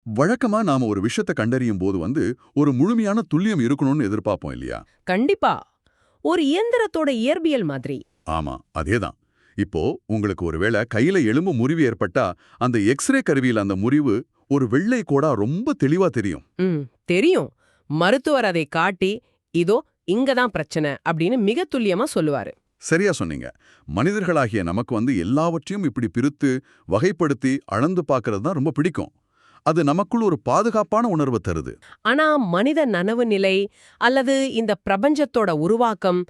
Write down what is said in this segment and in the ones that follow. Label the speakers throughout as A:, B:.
A: வழக்கமா நாம ஒரு விஷயத்தை கண்டறியும் போது ஒரு முழுமையான துல்லியம் இருக்கணும்னு எதிர்பார்ப்போம் இல்லையா?
B: கண்டிப்பா. ஒரு இயந்திரத்தோட இயற்பியல் மாதிரி.
A: ஆமா, அதேதான். இப்போ உங்களுக்கு ஒருவேளை கையில எலும்பு முறிவு ஏற்பட்டா, அந்த எக்ஸ்ரே கருவியில அந்த முறிவு ஒரு வெள்ளை கோடா ரொம்ப தெளிவா தெரியும்.
B: ம் தெரியும். மருத்துவர் அதை காட்டி, இதோ இங்க தான் பிரச்சனை அப்படின்னு மிக துல்லியமா சொல்லுவாரு.
A: சரியா சொன்னீங்க. மனிதர்களாகிய நமக்கு எல்லாவற்றையும் இப்படி பிரித்து, வகைப்படுத்தி, அளந்து பார்க்கறது தான் ரொம்ப பிடிக்கும். அது நமக்குள் ஒரு பாதுகாப்பான உணர்வு தருது.
B: ஆனா மனித நனவு நிலை அல்லது இந்த பிரபஞ்சத்தோட உருவாக்கம்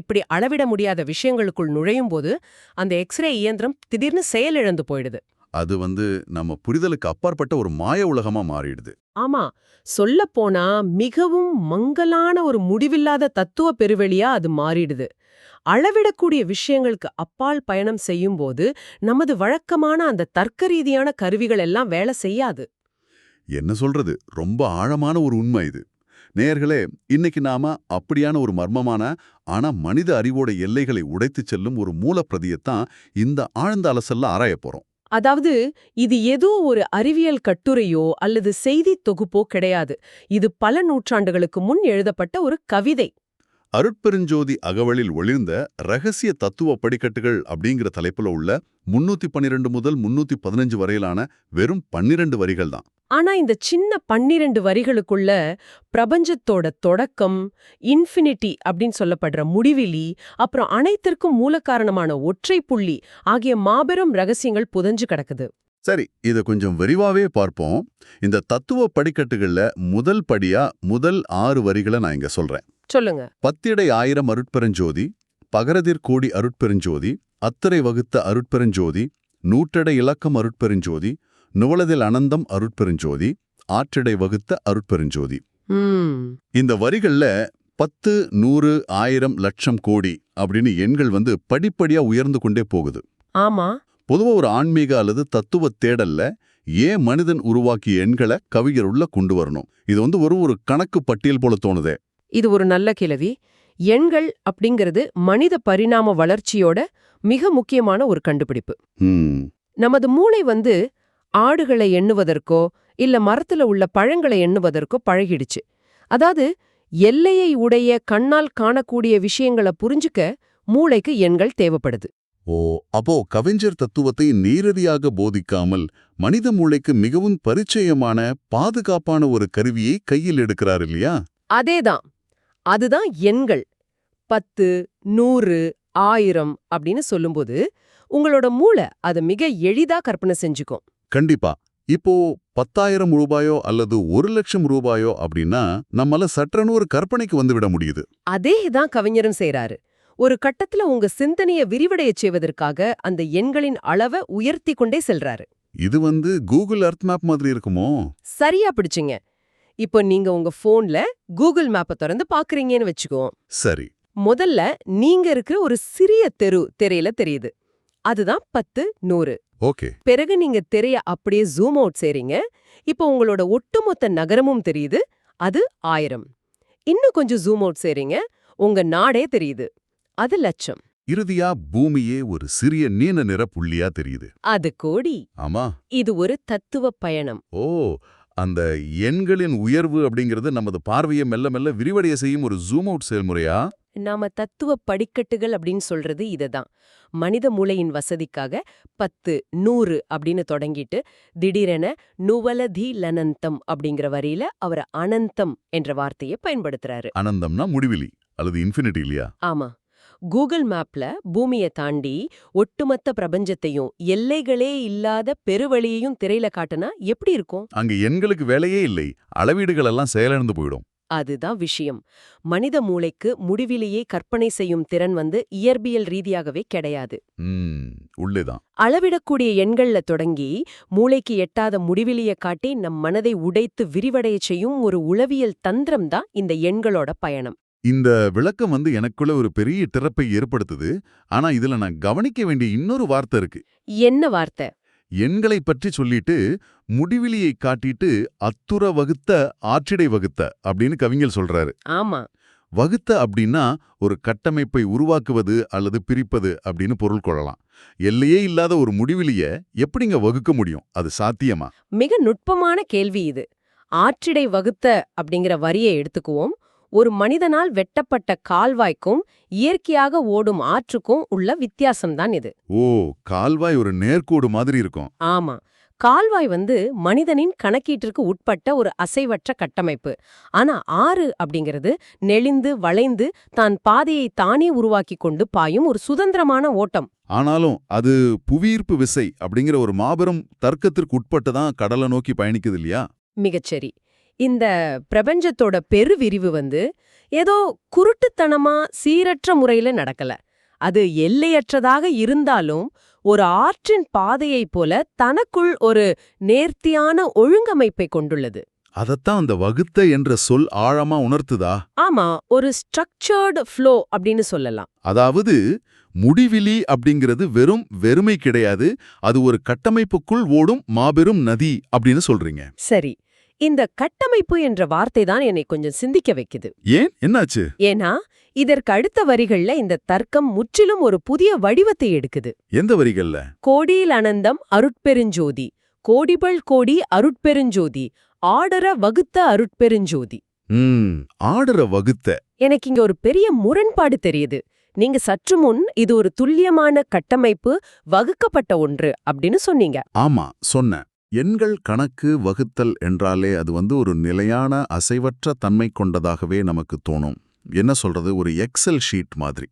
B: இப்படி அளவிட முடியாத விஷயங்களுக்குள் நுழையும் போது அந்த எக்ஸ்ரே இயந்திரம் திடீர்னு செயலிழந்து போயிடுது.
A: அது நம்ம புரிதலுக்கு அப்பாற்பட்ட ஒரு மாய உலகமா மாறிடுது.
B: ஆமா, சொல்லப் போனா மிகவும் மங்கலான ஒரு முடிவில்லாத தத்துவ பெருவெளியா அது மாறிடுது. அளவிடக்கூடிய விஷயங்களுக்கு அப்பால் பயணம் செய்யும்போது நமது வழக்கமான அந்த தர்க்க ரீதியான கருவிகள் எல்லாம் வேலை செய்யாது.
A: என்ன சொல்றது? ரொம்ப ஆழமான ஒரு உண்மை இது. நேயர்களே, இன்னைக்கு நாம அப்படியான ஒரு மர்மமான, ஆனா மனித அறிவோட எல்லைகளை உடைத்துச் செல்லும் ஒரு மூலப்பிரதியத்தான் இந்த ஆழ்ந்த அலசல்ல ஆராயப் போறோம்.
B: அதாவது இது ஏதோ ஒரு அறிவியல் கட்டுரையோ அல்லது செய்தி தொகுப்போ கிடையாது. இது பல நூற்றாண்டுகளுக்கு முன் எழுதப்பட்ட ஒரு கவிதை.
A: அருட்பெருஞ்சோதி அகவலில் ஒளிர்ந்த ரகசிய தத்துவ படிக்கட்டுகள் அப்படிங்கிற தலைப்புல உள்ள 312 முதல் 315 வரையிலான வெறும் 12 வரிகள் தான்.
B: ஆனா இந்த சின்ன 12 வரிகளுக்குள்ள பிரபஞ்சத்தோட தொடக்கம், இன்ஃபினிட்டி அப்படின்னு சொல்லப்படுற முடிவிலி, அப்புறம் அனைத்திற்கும் மூலகாரணமான ஒற்றை புள்ளி ஆகிய மாபெரும் ரகசியங்கள் புதைஞ்சு கிடக்குது.
A: சரி, இத கொஞ்சம் விரிவாவே பார்ப்போம். இந்த தத்துவ படிக்கட்டுகள்ல முதல் படியா முதல் 6 வரிகளை நான் இங்க சொல்றேன்.
B: சொல்லுங்க.
A: பத்திடை ஆயிரம் அருட்பெருஞ்சோதி, பகரதிர் கோடி அருட்பெருஞ்சோதி, அத்தரை வகுத்த அருட்பெருஞ்சோதி, நூற்றடை இலக்கம் அருட்பெருஞ்சோதி, நுவலதில் அனந்தம் அருட்பெருஞ்சோதி, ஆற்றடை வகுத்த அருட்பெருஞ்சோதி. இந்த வரிகள்ல 10, 100, 1000, லட்சம், கோடி அப்படின்னு எண்கள் படிப்படியா உயர்ந்து கொண்டே போகுது.
B: ஆமா.
A: பொதுவா ஒரு ஆன்மீக அல்லது தத்துவ தேடல்ல ஏன் மனிதன் உருவாக்கிய எண்களை கவிஞர் உள்ள கொண்டு வரணும்? இது ஒரு கணக்கு பட்டியல் போல தோணுதே.
B: இது ஒரு நல்ல கேள்வி. எண்கள் அப்படிங்கிறது மனித பரிணாம வளர்ச்சியோட மிக முக்கியமான ஒரு கண்டுபிடிப்பு. நமது மூளை ஆடுகளை எண்ணுவதற்கோ இல்ல மரத்துல உள்ள பழங்களை எண்ணுவதற்கோ பழகிடுச்சு. அதாவது எல்லையை உடைய கண்ணால் காணக்கூடிய விஷயங்களை புரிஞ்சுக்க மூளைக்கு எண்கள் தேவைப்படுது.
A: ஓ, அப்போ கவிஞர் தத்துவத்தை நேரடியாக போதிக்காமல் மனித மூளைக்கு மிகவும் பரிச்சயமான பாதுகாப்பான ஒரு கருவியை கையில் எடுக்கிறார் இல்லையா?
B: அதேதான். அதுதான் எண்கள். 10, 100, 1000 அப்படின்னு சொல்லும்போது உங்களோட மூளை அதை மிக எளிதா கற்பனை செஞ்சுக்கும்.
A: கண்டிப்பா. இப்போ 10,000 ரூபாயோ அல்லது 1,00,000 ரூபாயோ அப்படின்னா நம்மால சற்றன்னு ஒரு கற்பனைக்கு வந்துவிட முடியுது.
B: அதே தான் கவிஞரும் செய்றாரு. ஒரு கட்டத்துல உங்க சிந்தனைய விரிவடைய செய்வதற்காக அந்த எண்களின் அளவை உயர்த்தி கொண்டே செல்றாரு.
A: இது கூகுள் எர்த் மேப் மாதிரி இருக்குமோ?
B: சரியா பிடிச்சிங்க. இப்போ நீங்க உங்க போன்ல கூகுள் மேப்பை திறந்து பாக்குறீங்கன்னு வச்சுக்கோ.
A: சரி.
B: முதல்ல நீங்க இருக்கிற ஒரு சிறிய திரையில தெரியுது. அதுதான் 10, 100.
A: ஓகே.
B: பிறகு நீங்க திரைய அப்படியே ஜூம் அவுட் செய்றீங்க. இப்போ உங்களோட ஒட்டுமொத்த நகரமும் தெரியுது. அது 1000. இன்னும் கொஞ்சம் ஜூம் அவுட் செய்றீங்க. உங்க நாடே தெரியுது. அது லட்சம்.
A: இறுதியா பூமியே ஒரு சிறிய நீல நிற புள்ளியா தெரியுது.
B: அது கோடி.
A: ஆமா.
B: இது ஒரு தத்துவ பயணம்.
A: ஓ, அந்த எண்களின் உயர்வு அப்படிங்கிறது நமது பார்வையை மெல்ல மெல்ல விரிவடைய செய்யும் ஒரு ஜூம் அவுட் செயல்முறையா?
B: நாம தத்துவ படிக்கட்டுகள் அப்படின்னு சொல்றது இததான். மனித மூளையின் வசதிக்காக 10, 100 அப்படின்னு தொடங்கிட்டு திடீரென நுவலதி லனந்தம் அப்படிங்கிற வரியில அவர் அனந்தம் என்ற வார்த்தையை பயன்படுத்துறாரு.
A: அனந்தம்னா முடிவிலி அல்லது இன்ஃபினிட்டி இல்லையா?
B: ஆமா. கூகுள் மேப்ல பூமியை தாண்டி ஒட்டுமொத்த பிரபஞ்சத்தையும் எல்லைகளே இல்லாத பெருவழியையும் திரையில காட்டுனா எப்படி இருக்கும்?
A: அங்க எண்களுக்கு வேலையே இல்லை. அளவீடுகள் எல்லாம் செயலிழந்து போயிடும்.
B: அதுதான் விஷயம். மனித மூளைக்கு முடிவிலேயே கற்பனை செய்யும் திறன் இயற்பியல் ரீதியாகவே கிடையாது.
A: உள்ளேதான்.
B: அளவிடக்கூடிய எண்கள்ல தொடங்கி மூளைக்கு எட்டாத முடிவிலிய காட்டி நம் மனதை உடைத்து விரிவடைய செய்யும் ஒரு உளவியல் தந்திரம் தான் இந்த எண்களோட பயணம்.
A: இந்த விளக்கம் எனக்குள்ள ஒரு பெரிய திறப்பை ஏற்படுத்துது. ஆனா இதுல நான் கவனிக்க வேண்டிய இன்னொரு வார்த்தை இருக்கு.
B: என்ன வார்த்தை?
A: எண்களை பற்றி சொல்லிட்டு முடிவிலியை காட்டிட்டு அத்துற வகுத்த ஆற்றிடை வகுத்த அப்படின்னு கவிஞர் சொல்றாரு.
B: ஆமா.
A: வகுத்த அப்படின்னா ஒரு கட்டமைப்பை உருவாக்குவது அல்லது பிரிப்பது அப்படின்னு பொருள் கொள்ளலாம். எல்லையே இல்லாத ஒரு முடிவிலிய எப்படிங்க வகுக்க முடியும்? அது சாத்தியமா?
B: மிக நுட்பமான கேள்வி இது. ஆற்றிடை வகுத்த அப்படிங்கிற வரியை எடுத்துக்குவோம். ஒரு மனிதனால் வெட்டப்பட்ட கால்வாய்க்கும் இயற்கையாக ஓடும் ஆற்றுக்கும் உள்ள வித்தியாசம்தான் இது.
A: ஓ, கால்வாய் ஒரு நேர்கோடு மாதிரி இருக்கும்.
B: ஆமா. கால்வாய் மனிதனின் கணக்கீட்டிற்கு உட்பட்ட ஒரு அசைவற்ற கட்டமைப்பு. ஆனா ஆறு அப்படிங்கிறது நெளிந்து வளைந்து தான் பாதையை தானே உருவாக்கி கொண்டு பாயும் ஒரு சுதந்திரமான ஓட்டம்.
A: ஆனாலும் அது புவியீர்ப்பு விசை அப்படிங்கிற ஒரு மாபெரும் தர்க்கத்திற்கு உட்பட்டுதான் கடலை நோக்கி பயணிக்குது இல்லையா?
B: மிகச்சரி. இந்த பிரபஞ்சத்தோட பெருவிரிவு ஏதோ குருட்டுத்தனமா சீரற்ற முறையில நடக்கல. அது எல்லையற்றதாக இருந்தாலும் ஒரு ஆற்றின் பாதையைப் போல தனக்குள் ஒரு நேர்த்தியான ஒழுங்கமைப்பை கொண்டுள்ளது.
A: அதத்தான் அந்த வகுத்த என்ற சொல் ஆழமா உணர்த்துதா?
B: ஆமா, ஒரு ஸ்ட்ரக்சர்டு ஃப்ளோ அப்படின்னு சொல்லலாம்.
A: அதாவது முடிவிலி அப்படிங்கிறது வெறும் வெறுமை கிடையாது, அது ஒரு கட்டமைப்புக்குள் ஓடும் மாபெரும் நதி அப்படின்னு சொல்றீங்க.
B: சரி, இந்த கட்டமைப்பு என்ற வார்த்தை தான் என்னை கொஞ்சம் சிந்திக்க வைக்குது.
A: ஏன், என்னாச்சு?
B: ஏன்னா இதற்கு அடுத்த வரிகள்ல இந்த தர்க்கம் முற்றிலும் ஒரு புதிய வடிவத்தை எடுக்குது.
A: எந்த வரிகள்ல?
B: கோடியில் அனந்தம் அருட்பெருஞ்சோதி, கோடிபள் கோடி அருட்பெருஞ்சோதி, ஆடர வகுத்த அருட்பெருஞ்சோதி.
A: ஆடர வகுத்த.
B: எனக்கு இங்க ஒரு பெரிய முரண்பாடு தெரியுது. நீங்க சற்று முன் இது ஒரு துல்லியமான கட்டமைப்பு, வகுக்கப்பட்ட ஒன்று அப்படின்னு சொன்னீங்க.
A: ஆமா, சொன்னேன். எண்கள் கணக்கு வகுத்தல் என்றாலே அது ஒரு நிலையான அசைவற்ற தன்மை கொண்டதாகவே நமக்கு தோணும். என்ன சொல்றது, ஒரு எக்ஸல் ஷீட் மாதிரி.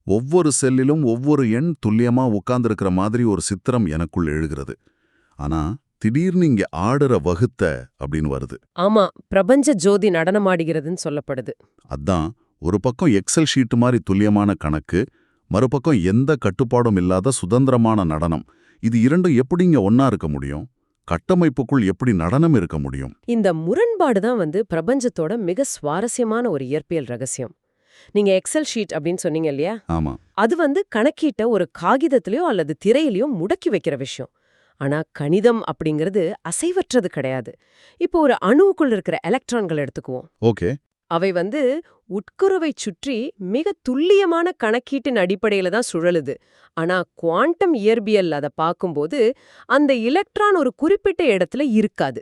A: ஒவ்வொரு செல்லிலும் ஒவ்வொரு எண் துல்லியமா உட்கார்ந்திருக்கிற மாதிரி ஒரு சித்திரம் எனக்குள் எழுகிறது. ஆனா திடீர்னு இங்க ஆடர வகுத்த அப்படின்னு வருது.
B: ஆமா, பிரபஞ்ச ஜோதி நடனமாடுகிறதுன்னு சொல்லப்படுது.
A: அதான், ஒரு பக்கம் எக்ஸல் ஷீட் மாதிரி துல்லியமான கணக்கு, மறுபக்கம் எந்த கட்டுப்பாடும் இல்லாத சுதந்திரமான நடனம். இது இரண்டும் எப்படிங்க ஒன்னா இருக்க முடியும்? கட்டமைப்புக்குள் எப்படி நடனம் இருக்க முடியும்?
B: இந்த முரண்பாடு தான் பிரபஞ்சத்தோட மிக சுவாரஸ்யமான ஒரு இயற்பியல் ரகசியம். நீங்க எக்ஸல் ஷீட் அப்படின்னு சொன்னீங்க இல்லையா?
A: ஆமா.
B: அது கணக்கீட்ட ஒரு காகிதத்திலயோ அல்லது திரையிலயோ முடக்கி வைக்கிற விஷயம். ஆனா கணிதம் அப்படிங்கிறது அசைவற்றது கிடையாது. இப்போ ஒரு அணுவுக்குள் இருக்கிற எலக்ட்ரான்கள் எடுத்துக்குவோம்.
A: ஓகே.
B: அவை உட்குருவை சுற்றி மிக துல்லியமான கணக்கீட்டின் அடிப்படையில தான் சுழலுது. ஆனா குவாண்டம் இயற்பியல் அதை பார்க்கும்போது அந்த எலக்ட்ரான் ஒரு குறிப்பிட்ட இடத்துல இருக்காது.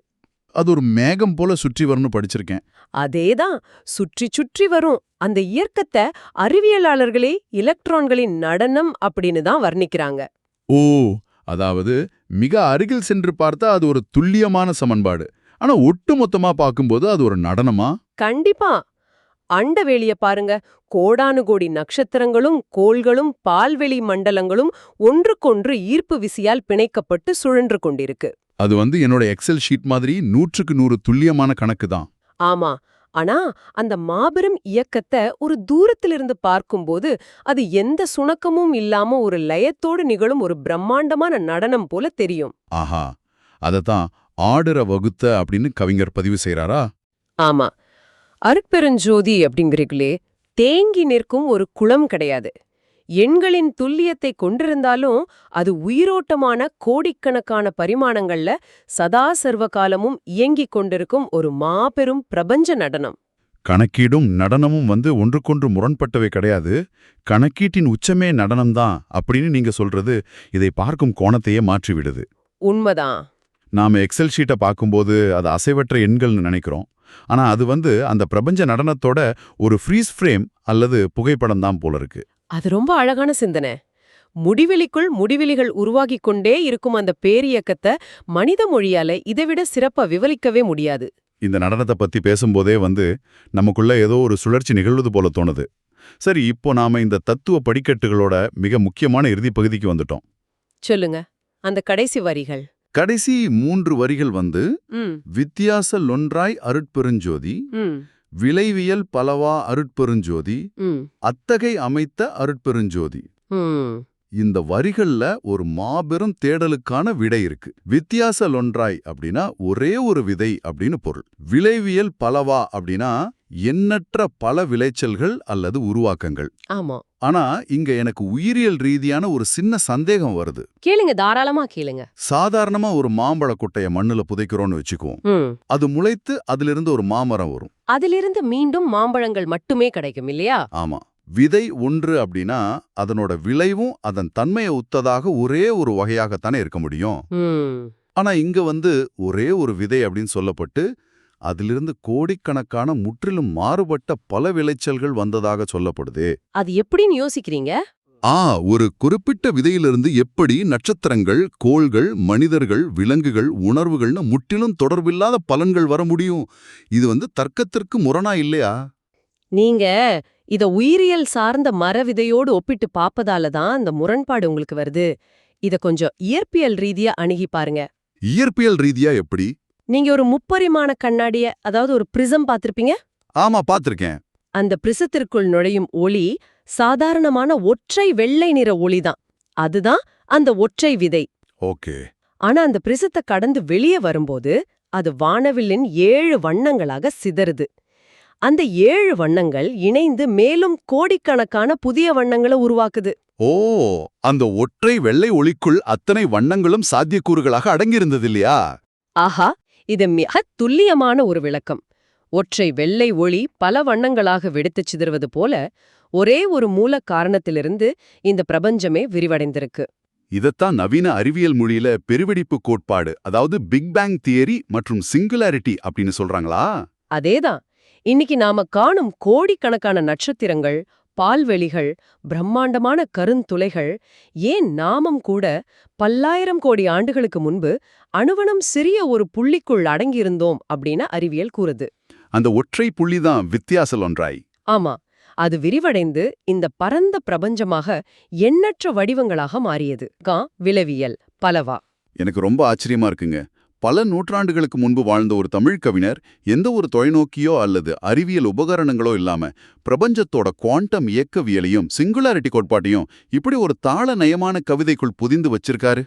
A: அது ஒரு மேகம் போல சுற்றி வரணும் படிச்சிருக்கேன்.
B: அதேதான், சுற்றி சுற்றி வரும். அந்த இயக்கத்தை அறிவியலாளர்களே எலக்ட்ரான்களின் நடனம் அப்படின்னு தான் வர்ணிக்கிறாங்க.
A: ஓ, அதாவது மிக அருகில் சென்று பார்த்தா அது ஒரு துல்லியமான சமன்பாடு. ஆனா ஒட்டுமொத்தமா பார்க்கும்போது அது ஒரு நடனமா?
B: கண்டிப்பா. அண்டவெளிய பாருங்க. கோடானு கோடி நட்சத்திரங்களும் கோள்களும் பால்வெளி மண்டலங்களும் ஒன்றுக்கொன்று ஈர்ப்பு விசையால் பிணைக்கப்பட்டு சுழன்று கொண்டிருக்கு.
A: அது என்னோட எக்ஸல் ஷீட் மாதிரி 100க்கு 100 துல்லியமான கணக்கு தான்.
B: ஆமா, ஆனா அந்த மாபெரும் இயக்கத்தை ஒரு தூரத்திலிருந்து பார்க்கும்போது அது எந்த சுணக்கமும் இல்லாம ஒரு லயத்தோடு நிகழும் ஒரு பிரம்மாண்டமான நடனம் போல தெரியும்.
A: ஆஹா, அதத்தான் ஆடர வகுத்த அப்படின்னு கவிஞர் பதிவு செய்றாரா?
B: ஆமா, அருட்பெருஞ்சோதி அப்படிங்கிறீங்களே, தேங்கி நிற்கும் ஒரு குளம் கிடையாது. எண்களின் துல்லியத்தை கொண்டிருந்தாலும் அது உயிரோட்டமான கோடிக்கணக்கான பரிமாணங்கள்ல சதா சர்வகாலமும் இயங்கிக் கொண்டிருக்கும் ஒரு மாபெரும் பிரபஞ்ச நடனம்.
A: கணக்கீடும் நடனமும் ஒன்றுக்கொன்று முரண்பட்டவை கிடையாது. கணக்கீட்டின் உச்சமே நடனம்தான் அப்படின்னு நீங்க சொல்றது இதை பார்க்கும் கோணத்தையே மாற்றிவிடுது.
B: உண்மைதான்.
A: நாம எக்ஸல் ஷீட்டை பார்க்கும்போது அது அசைவற்ற எண்கள்னு நினைக்கிறோம். ஆனா அது அந்த பிரபஞ்ச நடனத்தோட ஒரு ஃப்ரீஸ் ஃப்ரேம் அல்லது புகைப்படம் தான் போல இருக்கு.
B: அது ரொம்ப அழகான சிந்தனை. முடிவெளிக்குள் முடிவெளிகள் உருவாகிக் கொண்டே இருக்கும் அந்த பேரியக்கத்தை மனித மொழியால இதைவிட சிறப்பா விவரிக்கவே முடியாது.
A: இந்த நடனத்தை பத்தி பேசும்போதே நமக்குள்ள ஏதோ ஒரு சுழற்சி நிகழ்வது போல தோணுது. சரி, இப்போ நாம இந்த தத்துவ படிக்கட்டுகளோட மிக முக்கியமான இறுதி பகுதிக்கு வந்துட்டோம்.
B: சொல்லுங்க, அந்த கடைசி வரிகள்.
A: கடைசி 3 வரிகள் வித்தியாச லொன்றாய் அருட்பெருஞ்சோதி, விளைவியல் பலவா அருட்பெருஞ்சோதி, அத்தகை அமைத்த அருட்பெருஞ்சோதி. இந்த வரிகள்ல ஒரு மாபெரும் தேடலுக்கான விடை இருக்கு. வித்தியாச லொன்றாய் அப்படின்னா ஒரே ஒரு விதை அப்படின்னு பொருள். விளைவியல் பலவா அப்படின்னா எண்ணற்ற பல விளைச்சல்கள் அல்லது உருவாக்கங்கள்.
B: ஆமா,
A: ஆனா இங்க எனக்கு உயிரியல் ரீதியான ஒரு சின்ன சந்தேகம் வருது.
B: கேளுங்க, தாராளமா கேளுங்க.
A: சாதாரணமா ஒரு மாம்பழ கொட்டைய மண்ணுல புதைக்கிறோம்னு வச்சுக்குவோம்.
B: ம்.
A: அது முளைத்து அதிலிருந்து ஒரு மாமரம் வரும்.
B: அதிலிருந்து மீண்டும் மாம்பழங்கள் மட்டுமே கிடைக்கும் இல்லையா?
A: ஆமா. விதை ஒன்று அப்படின்னா அதனோட விளைவும் அதன் தன்மையை ஒத்ததாக ஒரே ஒரு வகையாகத்தானே இருக்க முடியும்.
B: ம்.
A: ஆனா இங்க ஒரே ஒரு விதை அப்படின்னு சொல்லப்பட்டு அதிலிருந்து கோடிக்கணக்கான முற்றிலும் மாறுபட்ட பல விளைச்சல்கள் வந்ததாக சொல்லப்படுதே.
B: அது எப்படின்னு யோசிக்கிறீங்க?
A: ஒரு குறிப்பிட்ட விதையிலிருந்து எப்படி நட்சத்திரங்கள், கோள்கள், மனிதர்கள், விலங்குகள், உணர்வுகள்னு முற்றிலும் தொடர்பில்லாத பலன்கள் வர முடியும்? இது தர்க்கத்திற்கு முரணா இல்லையா?
B: நீங்க இத உயிரியல் சார்ந்த மர விதையோடு ஒப்பிட்டு பாப்பதால தான் அந்த முரண்பாடு உங்களுக்கு வருது. இத கொஞ்சம் இயற்பியல் ரீதியா அணுகி பாருங்க.
A: இயற்பியல் ரீதியா எப்படி?
B: நீங்க ஒரு முப்பரிமாண கண்ணாடிய, அதாவது ஒரு பிரிசம் பார்த்திருப்பீங்க.
A: ஆமா, பாத்திருக்கேன்.
B: அந்த பிரிசத்திற்குள் நுழையும் ஒளி சாதாரணமான ஒற்றை வெள்ளை நிற ஒளிதான். அதுதான் அந்த ஒற்றை விதை.
A: ஓகே.
B: ஆனா அந்த பிரிசத்தை கடந்து வெளியே வரும்போது அது வானவில்லின் 7 வண்ணங்களாக சிதறுது. அந்த 7 வண்ணங்கள் இணைந்து மேலும் கோடிக்கணக்கான புதிய வண்ணங்களை உருவாக்குது.
A: அந்த ஒற்றை வெள்ளை ஒளிக்குள் அத்தனை வண்ணங்களும் சாத்தியக்கூறுகளாக அடங்கியிருந்தது இல்லையா?
B: ஆஹா, இது மிக துல்லியமான ஒரு விளக்கம். ஒற்றை வெள்ளை ஒளி பல வண்ணங்களாக வெடித்துச் சிதறுவது போல ஒரே ஒரு மூல காரணத்திலிருந்து இந்த பிரபஞ்சமே விரிவடைந்திருக்கு.
A: இதத்தான் நவீன அறிவியல் மொழியில பெருவெடிப்பு கோட்பாடு, அதாவது பிக் பேங் தியரி மற்றும் சிங்குலாரிட்டி அப்படின்னு சொல்றாங்களா?
B: அதேதான். இன்னைக்கு நாம காணும் கோடிக்கணக்கான நட்சத்திரங்கள், பால்வெளிகள், பிரம்மாண்டமான கருந்துளைகள், ஏன் நாமும் கூட பல்லாயிரம் கோடி ஆண்டுகளுக்கு முன்பு அணுவனம் சிறிய ஒரு புள்ளிக்குள் அடங்கியிருந்தோம் அப்படின்னு அறிவியல் கூறுது.
A: அந்த ஒற்றை புள்ளிதான் வித்தியாசல் ஒன்றாய்.
B: ஆமா, அது விரிவடைந்து இந்த பரந்த பிரபஞ்சமாக எண்ணற்ற வடிவங்களாக மாறியது. விலவியல் பலவா.
A: எனக்கு ரொம்ப ஆச்சரியமா இருக்குங்க. பல நூற்றாண்டுகளுக்கு முன்பு வாழ்ந்த ஒரு தமிழ் கவிஞர் எந்த ஒரு தொலைநோக்கியோ அல்லது அறிவியல் உபகரணங்களோ இல்லாம பிரபஞ்சத்தோட குவாண்டம் இயக்கவியலையும் சிங்குலாரிட்டி கோட்பாட்டையும் இப்படி ஒரு தாள நயமான கவிதைக்குள் புதிந்து வச்சிருக்காரு.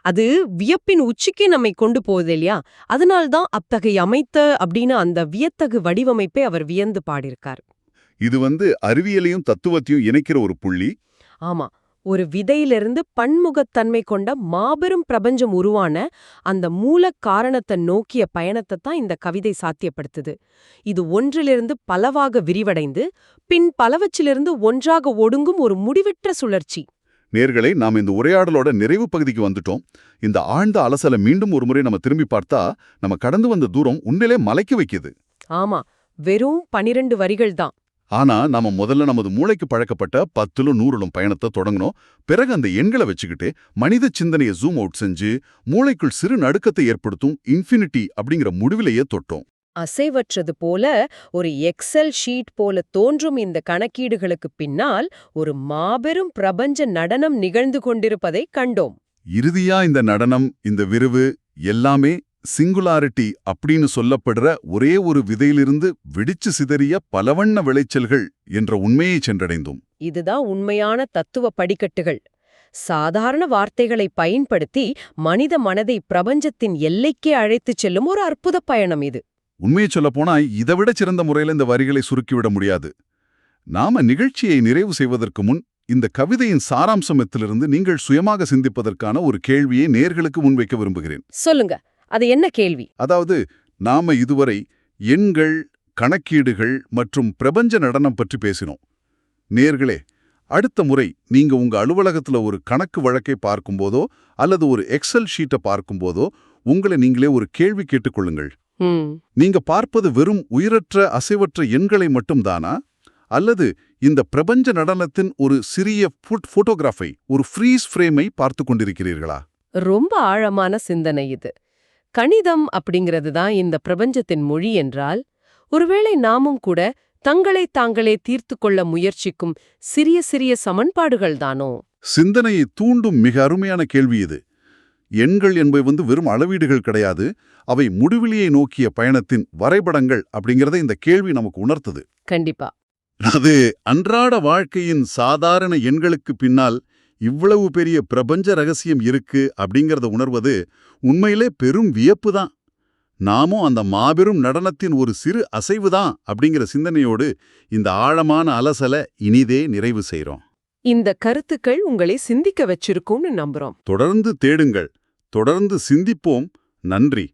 B: அது வியப்பின் உச்சிக்கு நம்மை கொண்டு போகுது இல்லையா? அதனால்தான் அத்தகைய அமைத்த அப்படின்னு அந்த வியத்தகு வடிவமைப்பை அவர் வியந்து பாடியிருக்கார்.
A: இது அறிவியலையும் தத்துவத்தையும் இணைக்கிற ஒரு புள்ளி.
B: ஆமா, ஒரு விதையிலிருந்து பன்முகத்தன்மை கொண்ட மாபெரும் பிரபஞ்சம் உருவான அந்த மூல காரணத்தை நோக்கிய பயணத்தை தான் இந்த கவிதை சாத்தியப்படுத்துது. இது ஒன்றிலிருந்து பலவாக விரிவடைந்து பின் பலவற்றிலிருந்து ஒன்றாக ஒடுங்கும் ஒரு முடிவற்ற சுழற்சி.
A: நேர்களே, நாம் இந்த உரையாடலோட நிறைவு பகுதிக்கு வந்துட்டோம். இந்த ஆழ்ந்த அலசலை மீண்டும் ஒரு முறை நம்ம திரும்பி பார்த்தா நம்ம கடந்து வந்த தூரம் உண்மையிலே மலைக்க வைக்குது.
B: ஆமா, வெறும் 12 வரிகள் தான்.
A: ஆனா நாம முதல்ல நமது மூளைக்கு பழக்கப்பட்ட 10லும் 100லும் பயணத்தை தொடங்கணும். பிறகு அந்த எண்களை வச்சுக்கிட்டு மனித சிந்தனையை ஜூம் அவுட் செஞ்சு மூளைக்குள் சிறு நடுக்கத்தை ஏற்படுத்தும் இன்ஃபினிட்டி அப்படிங்கிற முடிவிலேயே தொட்டோம்.
B: அசைவற்றது போல ஒரு எக்ஸல் ஷீட் போல தோன்றும் இந்த கணக்கீடுகளுக்கு பின்னால் ஒரு மாபெரும் பிரபஞ்ச நடனம் நிகழ்ந்து கொண்டிருப்பதை கண்டோம்.
A: இறுதியா இந்த நடனம், இந்த விரிவு எல்லாமே சிங்குலாரிட்டி அப்படின்னு சொல்லப்படுற ஒரே ஒரு விதையிலிருந்து வெடிச்சு சிதறிய பலவண்ண விளைச்சல்கள் என்ற உண்மையை சென்றடைந்தோம்.
B: இதுதான் உண்மையான தத்துவ படிக்கட்டுகள். சாதாரண வார்த்தைகளை பயன்படுத்தி மனித மனதை பிரபஞ்சத்தின் எல்லைக்கே அழைத்துச் செல்லும் ஒரு அற்புத பயணம் இது.
A: உண்மையை சொல்லப்போனா இதைவிட சிறந்த முறையில் இந்த வரிகளை சுருக்கிவிட முடியாது. நாம நிகழ்ச்சியை நிறைவு செய்வதற்கு முன் இந்த கவிதையின் சாராம்சத்திலிருந்து நீங்கள் சுயமாக சிந்திப்பதற்கான ஒரு கேள்வியை நேர்களுக்கு முன்வைக்க விரும்புகிறேன்.
B: சொல்லுங்க, அது என்ன கேள்வி?
A: அதாவது, நாம இதுவரை எண்கள், கணக்கீடுகள் மற்றும் பிரபஞ்ச நடனம் பற்றி பேசினோம். நேர்களே, அடுத்த முறை நீங்க உங்க அலுவலகத்துல ஒரு கணக்கு வழக்கை பார்க்கும்போதோ அல்லது ஒரு எக்ஸல் ஷீட்டை பார்க்கும்போதோ உங்களை நீங்களே ஒரு கேள்வி கேட்டுக்கொள்ளுங்கள். நீங்க பார்ப்பது வெறும் உயிரற்ற அசைவற்ற எண்களை மட்டும்தானா, அல்லது இந்த பிரபஞ்ச நடனத்தின் ஒரு சிறிய போட்டோகிராஃபை, ஒரு ஃப்ரீஸ் ஃப்ரேமை பார்த்து கொண்டிருக்கிறீர்களா?
B: ரொம்ப ஆழமான சிந்தனை இது. கணிதம் அப்படிங்கிறது தான் இந்த பிரபஞ்சத்தின் மொழி என்றால், ஒருவேளை நாமும் கூட தங்களை தாங்களே தீர்த்து கொள்ள முயற்சிக்கும் சிறிய சிறிய சமன்பாடுகள் தானோ?
A: சிந்தனையை தூண்டும் மிக அருமையான கேள்வி இது. எண்கள் என்பவை வெறும் அளவீடுகள் கிடையாது, அவை முடிவிலியை நோக்கிய பயணத்தின் வரைபடங்கள் அப்படிங்கறத இந்த கேள்வி நமக்கு உணர்த்துது.
B: கண்டிப்பா.
A: அது அன்றாட வாழ்க்கையின் சாதாரண எண்களுக்கு பின்னால் இவ்வளவு பெரிய பிரபஞ்ச ரகசியம் இருக்கு அப்படிங்கறத உணர்வது உண்மையிலே பெரும் வியப்பு தான். நாமும் அந்த மாபெரும் நடனத்தின் ஒரு சிறு அசைவுதான் அப்படிங்கிற சிந்தனையோடு இந்த ஆழமான அலசலை இனிதே நிறைவு செய்றோம்.
B: இந்த கருத்துக்கள் உங்களை சிந்திக்க வச்சிருக்கும்னு நம்புறோம்.
A: தொடர்ந்து தேடுங்கள், தொடர்ந்து சிந்திப்போம். நன்றி.